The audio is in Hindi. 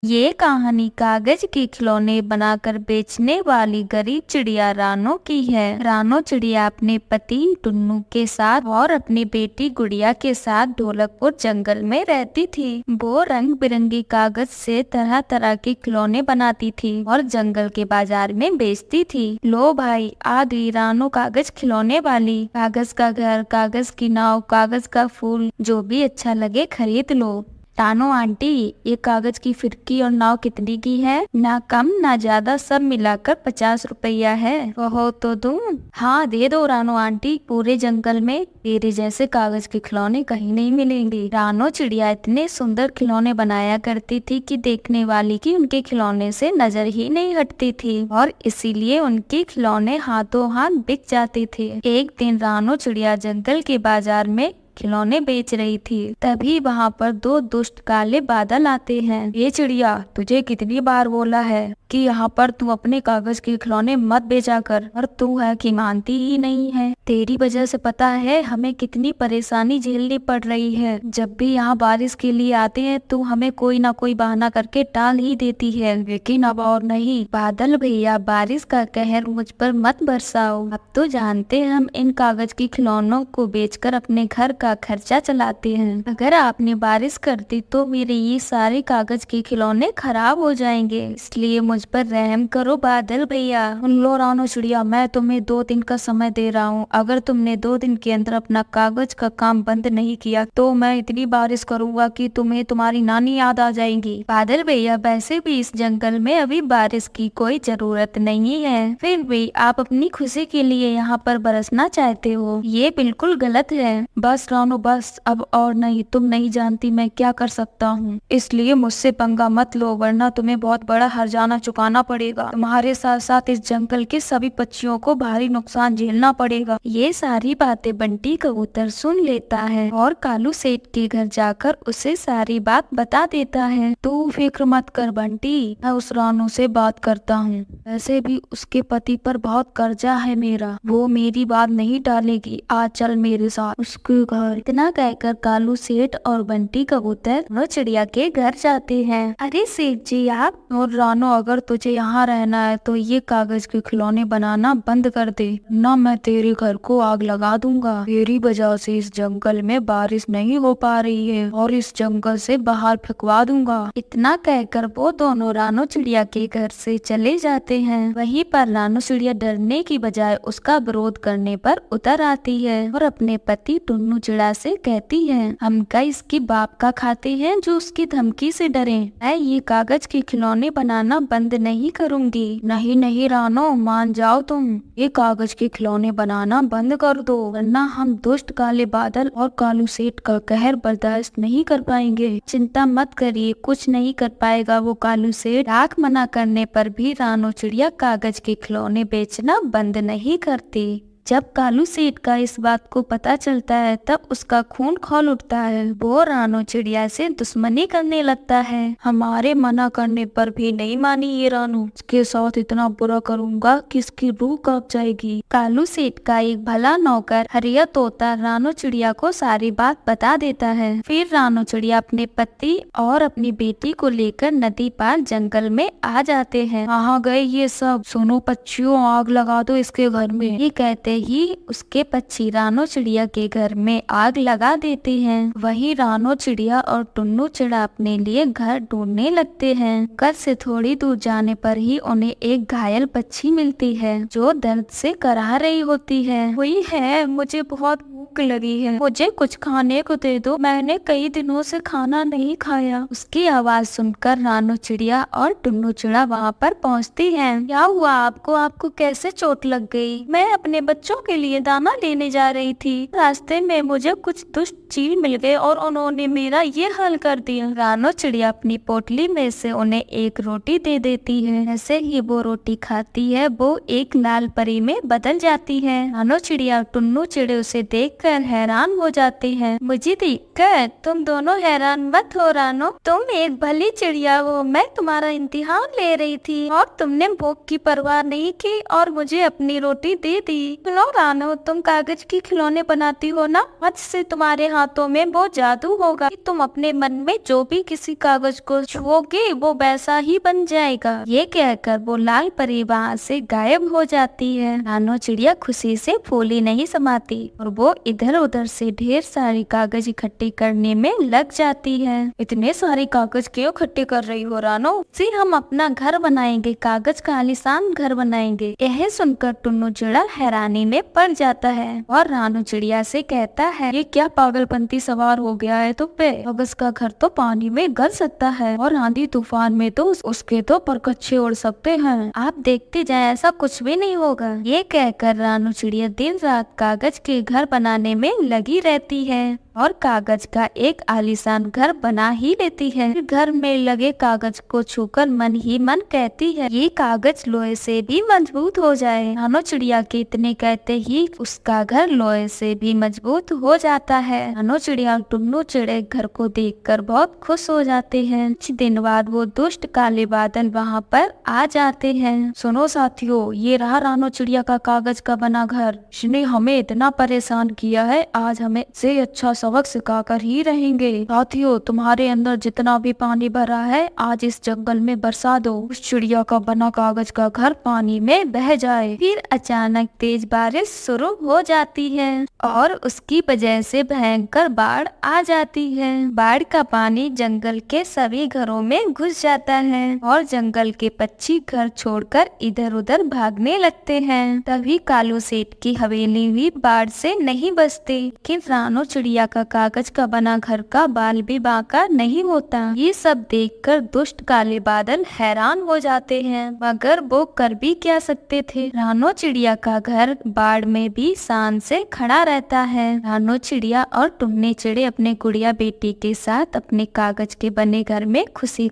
ये कहानी कागज के खिलौने बनाकर बेचने वाली गरीब चिड़िया रानो की है। रानो चिड़िया अपने पति टुन्नू के साथ और अपनी बेटी गुड़िया के साथ ढोलकपुर जंगल में रहती थी। वो रंग बिरंगी कागज से तरह तरह के खिलौने बनाती थी और जंगल के बाजार में बेचती थी। लो भाई, आ गई रानो कागज खिलौने वाली। कागज का घर, कागज की नाव, कागज का फूल, जो भी अच्छा लगे खरीद लो। रानो आंटी, ये कागज की फिरकी और नाव कितनी की है? ना कम ना ज्यादा, सब मिलाकर 50 रुपया है। कहो तो दूं? हाँ दे दो रानो आंटी। पूरे जंगल में तेरे जैसे कागज के खिलौने कहीं नहीं मिलेंगे। रानो चिड़िया इतने सुंदर खिलौने बनाया करती थी कि देखने वाली की उनके खिलौने से नजर ही नहीं हटती थी और इसीलिए उनके खिलौने हाथों हाथ बिक जाते थे। एक दिन रानो चिड़िया जंगल के बाजार में खिलौने बेच रही थी, तभी वहाँ पर दो दुष्ट काले बादल आते हैं। ये चिड़िया, तुझे कितनी बार बोला है कि यहाँ पर तू अपने कागज के खिलौने मत बेचा कर, और तू है कि मानती ही नहीं है। तेरी वजह से पता है हमें कितनी परेशानी झेलनी पड़ रही है। जब भी यहाँ बारिश के लिए आते हैं तू हमें कोई ना कोई बहाना करके टाल ही देती है। लेकिन अब और नहीं। बादल भैया, बारिश का कहर मुझ पर मत बरसाओ। अब तो जानते हैं हम इन कागज के खिलौनों को बेचकर अपने घर का खर्चा चलाते हैं। अगर आपने बारिश कर दी तो मेरे ये सारे कागज के खिलौने खराब हो जाएंगे, इसलिए मुझ पर रहम करो बादल भैया। सुन लो रानो चिड़िया, मैं तुम्हें 2 दिन का समय दे रहा हूँ। अगर तुमने 2 दिन के अंदर अपना कागज का काम बंद नहीं किया तो मैं इतनी बारिश करूँगा कि तुम्हें तुम्हारी नानी याद आ जाएगी। बादल भैया, वैसे भी इस जंगल में अभी बारिश की कोई जरूरत नहीं है, फिर भी आप अपनी खुशी के लिए यहाँ पर बरसना चाहते हो, ये बिल्कुल गलत है। बस रानो बस, अब और नहीं। तुम नहीं जानती मैं क्या कर सकता हूँ, इसलिए मुझसे पंगा मत लो, वरना तुम्हें बहुत बड़ा हर्जाना चुकाना पड़ेगा। तुम्हारे साथ साथ इस जंगल के सभी पक्षियों को भारी नुकसान झेलना पड़ेगा। ये सारी बातें बंटी कबूतर सुन लेता है और कालू सेठ के घर जाकर उसे सारी बात बता देता है। तू फिक्र मत कर बंटी, मैं उस रानो से बात करता हूँ। वैसे भी उसके पति पर बहुत कर्जा है मेरा, वो मेरी बात नहीं टालेगी। आज चल मेरे साथ उसके घर। इतना कहकर कालू सेठ और बंटी कबूतर वो चिड़िया के घर जाते हैं। अरे सेठ जी आप। और रानो, अगर तुझे यहाँ रहना है तो ये कागज के खिलौने बनाना बंद कर दे, ना मैं तेरे घर को आग लगा दूंगा। तेरी वजह से इस जंगल में बारिश नहीं हो पा रही है और इस जंगल से बाहर फेंकवा दूंगा। इतना कहकर वो दोनों रानो चिड़िया के घर से चले जाते हैं। वहीं पर रानो चिड़िया डरने की बजाय उसका विरोध करने पर उतर आती है और अपने पति टुन्नू चिड़ा से कहती है, हम क्या इसकी बाप का खाते हैं जो उसकी धमकी से डरे। मैं ये कागज के खिलौने बनाना बंद नहीं करूंगी। नहीं नहीं रानो, मान जाओ तुम, ये कागज के खिलौने बनाना बंद कर दो, वरना हम दुष्ट काले बादल और कालू सेठ का कहर बर्दाश्त नहीं कर पाएंगे। चिंता मत करिए, कुछ नहीं कर पाएगा वो कालू सेठ। लाख मना करने पर भी रानो चिड़िया कागज के खिलौने बेचना बंद नहीं करती। जब कालू सेठ का इस बात को पता चलता है तब उसका खून खौल उठता है। वो रानो चिड़िया से दुश्मनी करने लगता है। हमारे मना करने पर भी नहीं मानी ये रानो, इसके साथ इतना बुरा करूंगा कि इसकी रूह कांप जाएगी। कालू सेठ का एक भला नौकर हरिया तोता रानो चिड़िया को सारी बात बता देता है। फिर रानो चिड़िया अपने पति और अपनी बेटी को लेकर नदी पार जंगल में आ जाते हैं। कहाँ गए ये सब? सुनो पक्षियों, आग लगा दो इसके घर में। ये कहते ही उसके पक्षी रानो चिड़िया के घर में आग लगा देते हैं। वहीं रानो चिड़िया और टुन्नू चिड़ा अपने लिए घर ढूंढने लगते हैं। घर से थोड़ी दूर जाने पर ही उन्हें एक घायल पक्षी मिलती है जो दर्द से कराह रही होती है। वही है, मुझे बहुत भूख लगी है, मुझे कुछ खाने को दे दो, मैंने कई दिनों से खाना नहीं खाया। उसकी आवाज सुनकर रानो चिड़िया और टुन्नू चिड़ा वहाँ पर पहुँचती है। क्या हुआ आपको? आपको कैसे चोट लग गई? मैं अपने बच्चों के लिए दाना लेने जा रही थी, रास्ते में मुझे कुछ दुष्ट चील मिल गए और उन्होंने मेरा ये हाल कर दिया। रानो चिड़िया अपनी पोटली में से उन्हें एक रोटी दे देती है। ऐसे ही वो रोटी खाती है वो एक लाल परी में बदल जाती है। रानो चिड़िया और टुन्नू चिड़े उसे देख देखकर हैरान हो जाते हैं। मुझे देखकर तुम दोनों हैरान मत हो रानो, तुम एक भली चिड़िया हो। मैं तुम्हारा इम्तिहान ले रही थी और तुमने भूख की परवाह नहीं की और मुझे अपनी रोटी दे दी। लो रानो, तुम कागज के खिलौने बनाती हो ना, आज से तुम्हारे हाथों में वो जादू होगा कि तुम अपने मन में जो भी किसी कागज को छुओगे वो वैसा ही बन जाएगा। ये कहकर वो लाल परी वहाँ से गायब हो जाती है। रानो चिड़िया खुशी से फूली नहीं समाती और वो इधर उधर से ढेर सारी कागज इकट्ठी करने में लग जाती है। इतने सारे कागज क्यों इकट्ठे कर रही हो रानो? से हम अपना घर बनाएंगे, कागज का आलीशान घर बनाएंगे। यह सुनकर टुन्नू चिड़ा हैरानी में पड़ जाता है और रानो चिड़िया से कहता है, ये क्या पागलपंती सवार हो गया है तुम पे? कागज का घर तो पानी में गल सकता है और आंधी तूफान में तो उसके तो परकच्छे उड़ सकते हैं। आप देखते जाए, ऐसा कुछ भी नहीं होगा। ये कहकर रानो चिड़िया दिन रात कागज के घर बनाने में लगी रहती है और कागज का एक आलीशान घर बना ही लेती है। घर में लगे कागज को छूकर मन ही मन कहती है, ये कागज लोहे से भी मजबूत हो जाए। रानो चिड़िया के इतने कहते ही उसका घर लोहे से भी मजबूत हो जाता है। रानो चिड़िया टुन्नू चिड़े घर को देखकर बहुत खुश हो जाते हैं। कुछ दिन बाद वो दुष्ट काले बादल वहाँ पर आ जाते हैं। सुनो साथियों, ये रहा रानो चिड़िया का कागज का बना घर। इसने हमें इतना परेशान किया है, आज हमें से अच्छा सबक सिखाकर ही रहेंगे। साथियों, तुम्हारे अंदर जितना भी पानी भरा है आज इस जंगल में बरसा दो, उस चिड़िया का बना कागज का घर पानी में बह जाए। फिर अचानक तेज बारिश शुरू हो जाती है और उसकी वजह से भयंकर बाढ़ आ जाती है। बाढ़ का पानी जंगल के सभी घरों में घुस जाता है और जंगल के पक्षी घर छोड़कर इधर उधर भागने लगते हैं। तभी कालू सेठ की हवेली भी बाढ़ से नहीं बचती कि रानो चिड़िया का कागज का बना घर का बाल भी बांका नहीं होता। ये सब देखकर दुष्ट काले बादल हैरान हो जाते हैं, मगर वो कर भी क्या सकते थे। रानो चिड़िया का घर बाढ़ में भी शान से खड़ा रहता है। रानो चिड़िया और टुन्नी चिड़े अपने गुड़िया बेटी के साथ अपने कागज के बने घर में खुशी